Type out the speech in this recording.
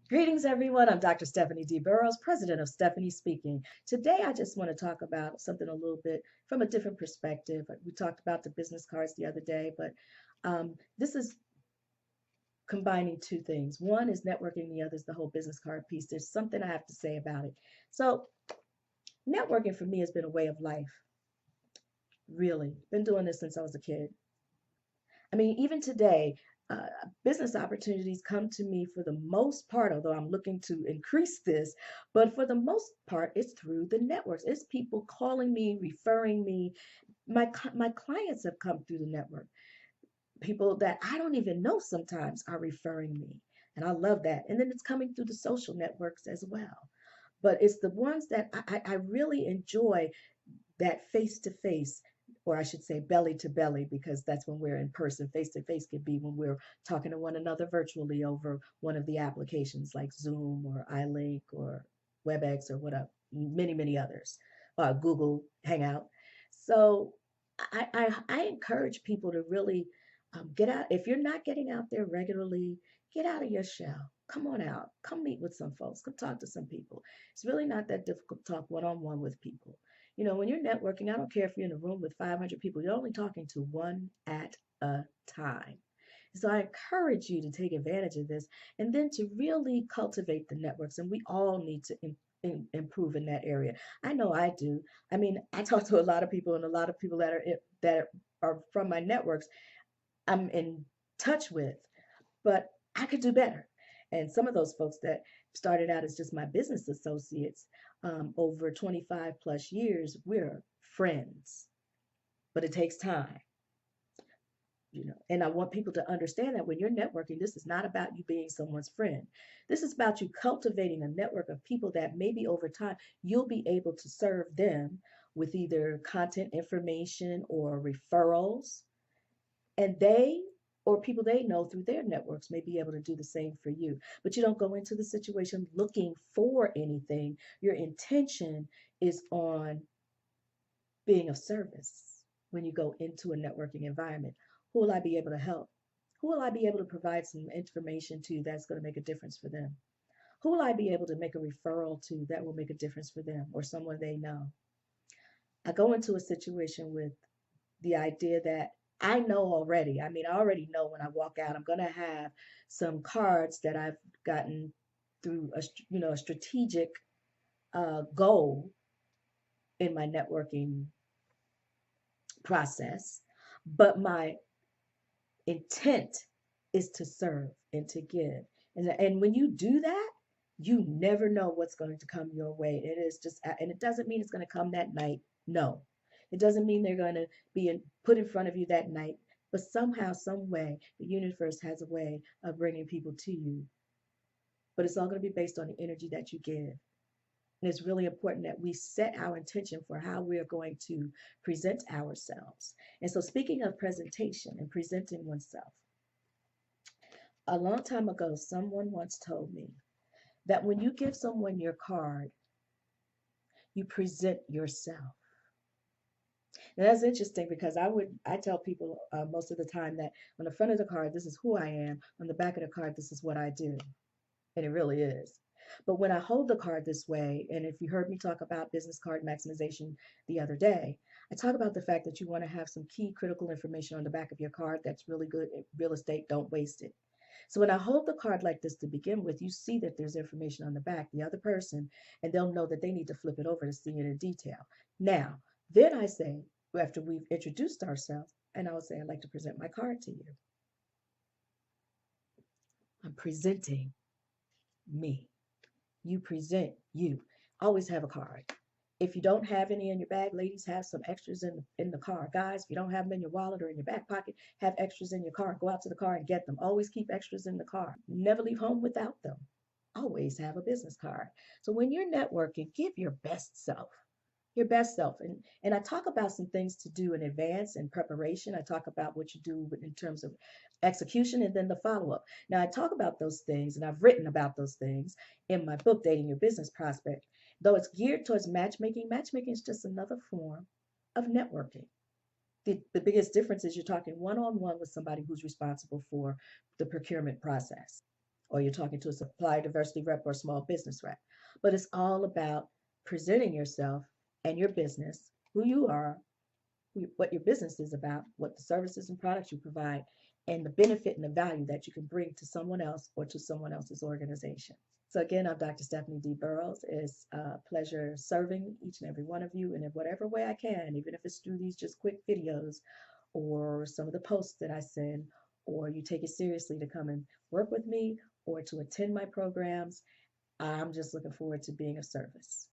Greetings, everyone. I'm Dr. Stephanie D. Burrows, president of Stephanie Speaking. Today, I just want to talk about something a little bit from a different perspective. We talked about the business cards the other day, but this is combining two things. One is networking, the other is the whole business card piece. There's something I have to say about it. So, networking for me has been a way of life, really. Been doing this since I was a kid. I mean, even today, uh, business opportunities come to me for the most part, although I'm looking to increase this, but for the most part, it's through the networks. It's people calling me, referring me. My clients have come through the network. People that I don't even know sometimes are referring me. And I love that. And then it's coming through the social networks as well. But it's the ones that I really enjoy, that face to face, or I should say belly to belly, because that's when we're in person. Face to face could be when we're talking to one another virtually over one of the applications like Zoom or iLink or WebEx or whatever, many others, Google Hangout. So I encourage people to really get out. If you're not getting out there regularly, get out of your shell. Come on out. Come meet with some folks. Come talk to some people. It's really not that difficult to talk one on one with people. You know, when you're networking, I don't care if you're in a room with 500 people, you're only talking to one at a time. So I encourage you to take advantage of this and then to really cultivate the networks. And we all need to improve in that area. I know I do. I mean, I talk to a lot of people, and a lot of people that are from my networks I'm in touch with, but I could do better. And some of those folks that started out as just my business associates, over 25 plus years, we're friends, but it takes time, you know. And I want people to understand that when you're networking, this is not about you being someone's friend. This is about you cultivating a network of people that maybe over time you'll be able to serve them with either content information or referrals, and they or people they know through their networks may be able to do the same for you. But you don't go into the situation looking for anything. Your intention is on being of service when you go into a networking environment. Who will I be able to help? Who will I be able to provide some information to that's going to make a difference for them? Who will I be able to make a referral to that will make a difference for them or someone they know? I go into a situation with the idea that I know already. I mean, I already know when I walk out, I'm going to have some cards that I've gotten through a strategic goal in my networking process. But my intent is to serve and to give. And when you do that, you never know what's going to come your way. It is just, and it doesn't mean it's going to come that night. No, it doesn't mean they're going to put in front of you that night. But somehow, some way, the universe has a way of bringing people to you. But it's all going to be based on the energy that you give. And it's really important that we set our intention for how we are going to present ourselves. And so, speaking of presentation and presenting oneself, a long time ago, someone once told me that when you give someone your card, you present yourself. And that's interesting because I tell people most of the time that on the front of the card, this is who I am. On the back of the card, this is what I do. And it really is. But when I hold the card this way, and if you heard me talk about business card maximization the other day, I talk about the fact that you want to have some key critical information on the back of your card that's really good at real estate. Don't waste it. So when I hold the card like this to begin with, you see that there's information on the back, the other person, and they'll know that they need to flip it over to see it in detail. Now, then I say, after we've introduced ourselves, and I'll say, I'd like to present my card to you. I'm presenting me. You present you. Always have a card. If you don't have any in your bag, ladies, have some extras in the car. Guys, if you don't have them in your wallet or in your back pocket, have extras in your car. Go out to the car and get them. Always keep extras in the car. Never leave home without them. Always have a business card. So when you're networking, give your best self. Your best self. And I talk about some things to do in advance and preparation. I talk about what you do in terms of execution and then the follow-up. Now I talk about those things and I've written about those things in my book, Dating Your Business Prospect. Though it's geared towards matchmaking, matchmaking is just another form of networking. The biggest difference is you're talking one on one with somebody who's responsible for the procurement process. or you're talking to a supplier diversity rep or a small business rep. But it's all about presenting yourself and your business, who you are, what your business is about, what the services and products you provide, and the benefit and the value that you can bring to someone else or to someone else's organization. So again, I'm Dr. Stephanie D. Burrows. It's a pleasure serving each and every one of you in whatever way I can, even if it's through these just quick videos or some of the posts that I send, or you take it seriously to come and work with me or to attend my programs. I'm just looking forward to being of service.